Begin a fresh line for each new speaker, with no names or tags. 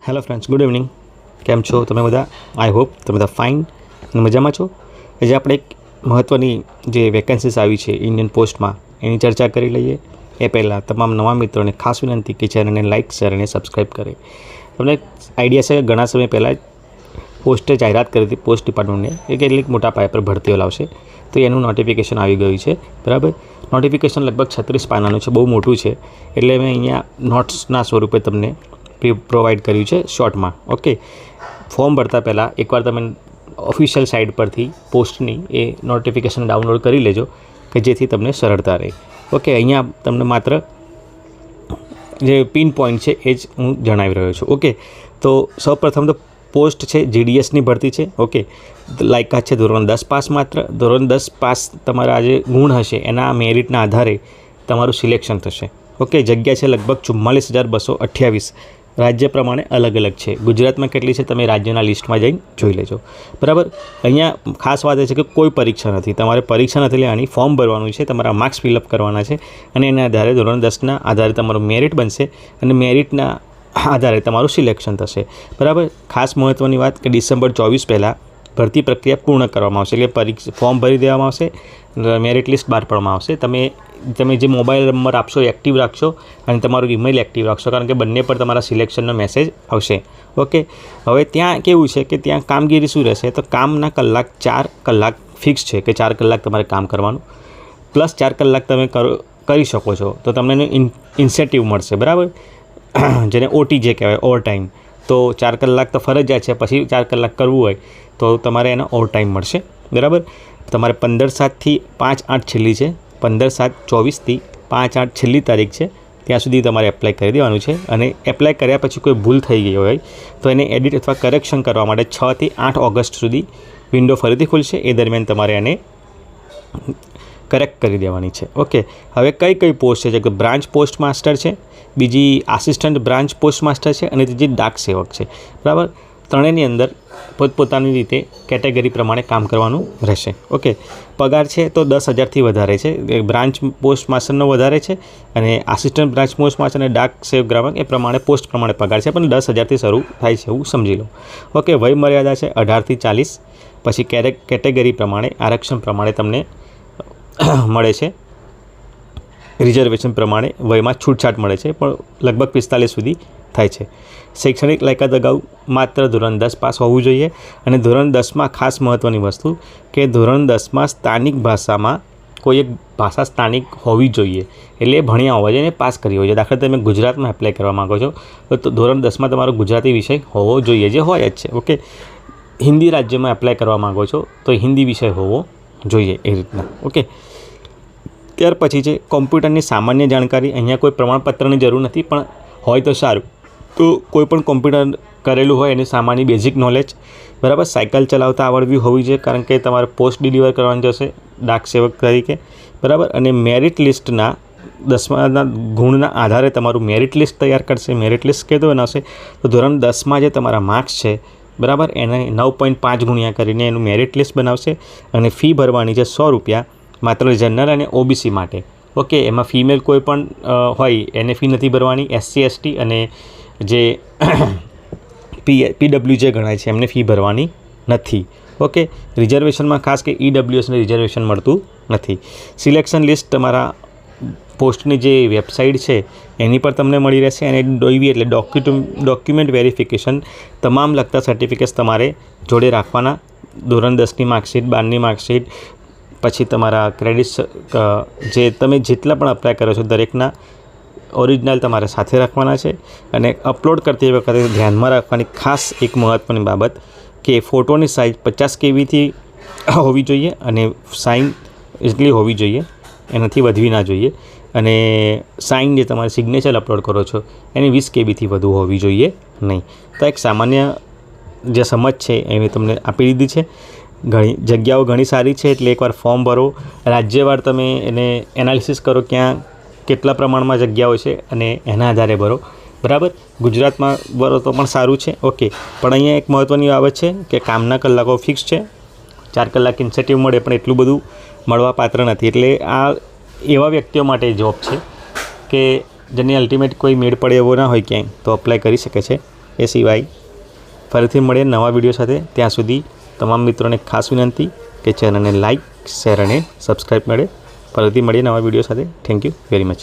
Hello friends, good evening. કેમ છો તમે બધા? આઈ હોપ તમે બધા ફાઇન અને મજામાં છો. આજે આપણે એક મહત્ત્વની જે વેકેન્સીસ આવી છે ઇન્ડિયન પોસ્ટમાં એની ચર્ચા કરી લઈએ. એ પહેલાં તમામ નવા મિત્રોને ખાસ વિનંતી કે ચેનલને લાઇક, શેર અને સબસ્ક્રાઈબ કરે. તમને આઈડિયા છે કે ઘણા સમય પહેલાં પોસ્ટે જાહેરાત કરી હતી પોસ્ટ ડિપાર્ટમેન્ટને કે કેટલીક મોટા પાયા પર ભરતીઓ લાવશે, તો એનું નોટિફિકેશન આવી ગયું છે. બરાબર, નોટિફિકેશન લગભગ 36 પાનાનું છે, બહુ મોટું છે. એટલે મેં અહીંયા નોટ્સના સ્વરૂપે તમને પ્રોવાઈડ કર્યું છે શોર્ટમાં. ઓકે, ફોર્મ ભરતા પહેલાં એકવાર તમે ઓફિશિયલ સાઇટ પરથી પોસ્ટની એ નોટિફિકેશન ડાઉનલોડ કરી લેજો કે જેથી તમને સરળતા રહે. ઓકે, અહીંયા તમને માત્ર જે પિન પોઈન્ટ છે એ જ હું જણાવી રહ્યો છું. ઓકે, તો સૌપ્રથમ તો પોસ્ટ છે GDSની ભરતી છે. ઓકે, લાયકાત છે ધોરણ 10 પાસ માત્ર. ધોરણ 10 પાસ તમારા જે ગુણ હશે એના મેરિટના આધારે તમારું સિલેક્શન થશે. ઓકે, જગ્યા છે લગભગ 44,228. રાજ્ય પ્રમાણે અલગ અલગ છે. ગુજરાતમાં કેટલી છે તમે રાજ્યના લિસ્ટમાં જઈને જોઈ લેજો. બરાબર, અહીંયા ખાસ વાત એ છે કે કોઈ પરીક્ષા નથી, તમારે પરીક્ષા નથી લેવાની, ફોર્મ ભરવાનું છે, તમારા માર્ક્સ ફિલઅપ કરવાના છે અને એના આધારે ધોરણ 10ના આધારે તમારું મેરિટ બનશે અને મેરિટના આધારે તમારું સિલેક્શન થશે. બરાબર, ખાસ મહત્ત્વની વાત કે ડિસેમ્બર 24 પહેલાં ભરતી પ્રક્રિયા પૂર્ણ કરવામાં આવશે. એટલે ફોર્મ ભરી દેવામાં આવશે, મેરિટ લિસ્ટ બહાર પાડવામાં આવશે. તમે જે મોબાઈલ નંબર આપશો એ એક્ટિવ રાખશો અને તમારું ઈમેલ એક્ટિવ રાખશો, કારણ કે બંને પર તમારા સિલેક્શનનો મેસેજ આવશે. ઓકે, હવે ત્યાં કેવું છે કે ત્યાં કામગીરી શું રહેશે, તો કામના કલાક 4 કલાક ફિક્સ છે કે 4 કલાક તમારે કામ કરવાનું, પ્લસ 4 કલાક તમે કરી શકો છો તો તમને ઇન્સેન્ટિવ મળશે. બરાબર, જેને OT જે કહેવાય, ઓવર ટાઈમ. તો 4 કલાક તો ફરજિયાત છે, પછી 4 કલાક કરવું હોય તો તમારે એનો ઓવર ટાઈમ મળશે. બરાબર, તમારે 15/7થી 5/8 છેલ્લી છે, 15/7/24થી 5/8 છેલ્લી તારીખ છે, ત્યાં સુધી તમારે એપ્લાય કરી દેવાનું છે. અને એપ્લાય કર્યા પછી કોઈ ભૂલ થઈ ગઈ હોય તો એને એડિટ અથવા કરેક્શન કરવા માટે 6 થી 8 ઓગસ્ટ સુધી વિન્ડો ફરીથી ખુલશે. એ દરમિયાન તમારે એને કરેક્ટ કરી દેવાની છે. ઓકે, હવે કઈ પોસ્ટ છે કે બ્રાન્ચ પોસ્ટ માસ્ટર છે, બીજી આસિસ્ટન્ટ બ્રાન્ચ પોસ્ટ માસ્ટર છે અને ત્રીજી ડાક સેવક છે. બરાબર, ત્રણેયની અંદર પોતપોતાની રીતે કેટેગરી પ્રમાણે કામ કરવાનું રહેશે. ઓકે, પગાર છે તો 10,000થી વધારે છે. બ્રાન્ચ પોસ્ટ માસ્ટરનો વધારે છે અને આસિસ્ટન્ટ બ્રાન્ચ પોસ્ટ માસ્ટર અને ડાક સેવક ગ્રાહક એ પ્રમાણે પોસ્ટ પ્રમાણે પગાર છે, પણ 10,000થી શરૂ થાય છે એવું સમજી લો. ઓકે, વય મર્યાદા છે 18થી 40. પછી કેટેગરી પ્રમાણે આરક્ષણ પ્રમાણે તમને મળે છે, રિઝર્વેશન પ્રમાણે વયમાં છૂટછાટ મળે છે, પણ લગભગ 45 સુધી થાય છે. શૈક્ષણિક લાયકાત અગાઉ માત્ર ધોરણ 10 પાસ હોવું જોઈએ. અને ધોરણ 10માં ખાસ મહત્ત્વની વસ્તુ કે ધોરણ 10માં સ્થાનિક ભાષામાં કોઈ એક ભાષા સ્થાનિક હોવી જોઈએ, એટલે ભણ્યા હોવા જોઈએ અને પાસ કરી હોવી જોઈએ. દાખલા તમે ગુજરાતમાં એપ્લાય કરવા માગો છો તો ધોરણ 10માં તમારો ગુજરાતી વિષય હોવો જોઈએ, જે હોય જ છે. ઓકે, હિન્દી રાજ્યમાં એપ્લાય કરવા માગો છો તો હિન્દી વિષય હોવો જોઈએ, એ રીતના. ઓકે, ત્યાર પછી છે કોમ્પ્યુટરની સામાન્ય જાણકારી. અહીંયા કોઈ પ્રમાણપત્રની જરૂર નથી, પણ હોય તો સારું. તો કોઈ પણ કોમ્પ્યુટર કરેલું હોય એની સામાન્ય બેઝિક નોલેજ. બરાબર, સાયકલ ચલાવતા આવડવી હોવી જોઈએ, કારણ કે તમારે પોસ્ટ ડિલિવર કરવાની જશે ડાક સેવક તરીકે. બરાબર, અને મેરિટ લિસ્ટના 10માના ગુણના આધારે તમારું મેરિટ લિસ્ટ તૈયાર કરશે. મેરિટ લિસ્ટ કેતો બનાવશે તો ધોરણ 10માં જે તમારા માર્ક્સ છે, બરાબર, એને 9.5 ગુણ્યા કરીને એનું મેરિટ લિસ્ટ બનાવશે. અને ફી ભરવાની છે 100 રૂપિયા, માત્ર જનરલ અને OBC માટે. ઓકે, એમાં ફિમેલ કોઈ પણ હોય એને ફી નથી ભરવાની. SC ST અને જે PWJ ગણાય છે એમને ફી ભરવાની નથી. ઓકે, રિઝર્વેશનમાં ખાસ કે EWSને રિઝર્વેશન મળતું નથી. સિલેક્શન લિસ્ટ તમારા પોસ્ટની જે વેબસાઇટ છે એની પર તમને મળી રહેશે. અને DOIV એટલે ડોક્યુમેન્ટ વેરિફિકેશન, તમામ લગતા સર્ટિફિકેટ્સ તમારે જોડે રાખવાના. ધોરણ 10ની માર્કશીટ, 12ની માર્કશીટ, પછી તમારા ક્રેડિટ્સ, જે તમે જેટલા પણ અપ્લાય કરો છો દરેકના ઓરિજિનલ તમારે સાથે રાખવાના છે. અને અપલોડ કરતી વખતે ધ્યાનમાં રાખવાની ખાસ એક મહત્ત્વની બાબત કે ફોટોની સાઇઝ 50 KBથી હોવી જોઈએ અને સાઇન એટલી હોવી જોઈએ, એનાથી વધવી ના જોઈએ. અને સાઇન જે તમારે સિગ્નેચર અપલોડ કરો છો એની 20 KBથી વધુ હોવી જોઈએ નહીં. તો એક સામાન્ય જે સમજ છે એની તમને આપી દીધી છે. જગ્યાઓ ઘણી સારી છે, એટલે એકવાર ફોર્મ ભરો, રાજ્યવાર તમે એને એનાલિસિસ કરો ક્યાં કેટલા પ્રમાણમાં જગ્યાઓ છે અને એના આધારે ભરો. બરાબર, ગુજરાતમાં ભરો તો પણ સારું છે. ઓકે, પણ અહીંયા એક મહત્ત્વની બાબત છે કે કામના કલાકો ફિક્સ છે. 4 કલાક ઇન્સેન્ટિવ મળે, પણ એટલું બધું મળવા પાત્ર નથી. એટલે આ એવા વ્યક્તિઓ માટે જોબ છે કે જેને અલ્ટિમેટ કોઈ મેળ પડે એવો ના હોય ક્યાંય, તો અપ્લાય કરી શકે છે. એ સિવાય ફરીથી મળીએ નવા વિડીયો સાથે. ત્યાં સુધી તમામ મિત્રોને ખાસ વિનંતી કે ચેનલને લાઇક, શેર અને સબસ્ક્રાઈબ મળે. ફરીથી મળીએ નવા વિડીયો સાથે. Thank you very much.